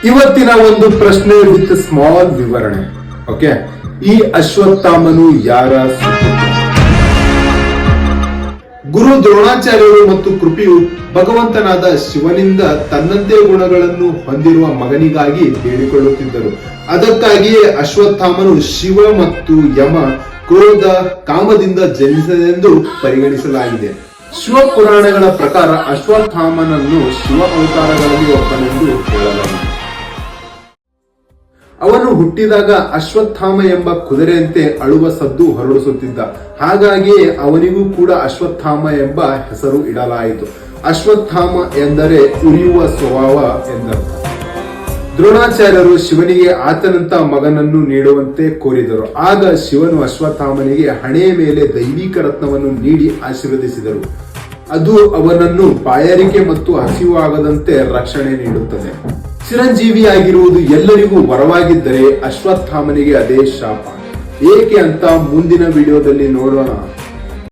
ಇವತ್ತಿನ ಒಂದು ಪ್ರಶ್ನೆ ವಿತ್ ಸ್ಮಾಲ್ ವಿವರಣೆ. ಓಕೆ, ಈ ಅಶ್ವತ್ಥಾಮನು ಯಾರ ಸುಪುತ್ರ? ಗುರು ದ್ರೋಣಾಚಾರ್ಯರು ಮತ್ತು ಕೃಪಿಯು ಭಗವಂತನಾದ ಶಿವನಿಂದ ತನ್ನಂತೆ ಗುಣಗಳನ್ನು ಹೊಂದಿರುವ ಮಗನಿಗಾಗಿ ಬೇಡಿಕೊಳ್ಳುತ್ತಿದ್ದರು. ಅದಕ್ಕಾಗಿಯೇ ಅಶ್ವತ್ಥಾಮನು ಶಿವ ಮತ್ತು ಯಮ ಕ್ರೋಧ ಕಾಮದಿಂದ ಜನಿಸದೆಂದು ಪರಿಗಣಿಸಲಾಗಿದೆ. ಶಿವ ಪುರಾಣಗಳ ಪ್ರಕಾರ ಅಶ್ವತ್ಥಾಮನನ್ನು ಶಿವ ಅವತಾರಗಳಲ್ಲಿ ಒಬ್ಬನೆಂದು ಹೇಳಲಾಗಿದೆ. ಅವನು ಹುಟ್ಟಿದಾಗ ಅಶ್ವತ್ಥಾಮ ಎಂಬ ಕುದುರೆಯಂತೆ ಅಳುವ ಸದ್ದು ಹೊರಡಿಸುತ್ತಿದ್ದ. ಹಾಗಾಗಿಯೇ ಅವನಿಗೂ ಕೂಡ ಅಶ್ವತ್ಥಾಮ ಎಂಬ ಹೆಸರು ಇಡಲಾಯಿತು. ಅಶ್ವತ್ಥಾಮ ಎಂದರೆ ಉರಿಯುವ ಸ್ವಭಾವ ಎಂದರ್ಥ. ದ್ರೋಣಾಚಾರ್ಯರು ಶಿವನಿಗೆ ಆತನಂತ ಮಗನನ್ನು ನೀಡುವಂತೆ ಕೋರಿದರು. ಆಗ ಶಿವನು ಅಶ್ವತ್ಥಾಮನಿಗೆ ಹಣೆಯ ಮೇಲೆ ದೈವಿಕ ರತ್ನವನ್ನು ನೀಡಿ ಆಶೀರ್ವದಿಸಿದರು. ಅದು ಅವನನ್ನು ಬಾಯಾರಿಕೆ ಮತ್ತು ಹಸಿವು ಆಗದಂತೆ ರಕ್ಷಣೆ ನೀಡುತ್ತದೆ. ಚಿರಂಜೀವಿಯಾಗಿರುವುದು ಎಲ್ಲರಿಗೂ ವರವಾಗಿದ್ದರೆ ಅಶ್ವತ್ಥಾಮನಿಗೆ ಅದೇ ಶಾಪ. ಏಕೆ ಅಂತ ಮುಂದಿನ ವಿಡಿಯೋದಲ್ಲಿ ನೋಡೋಣ.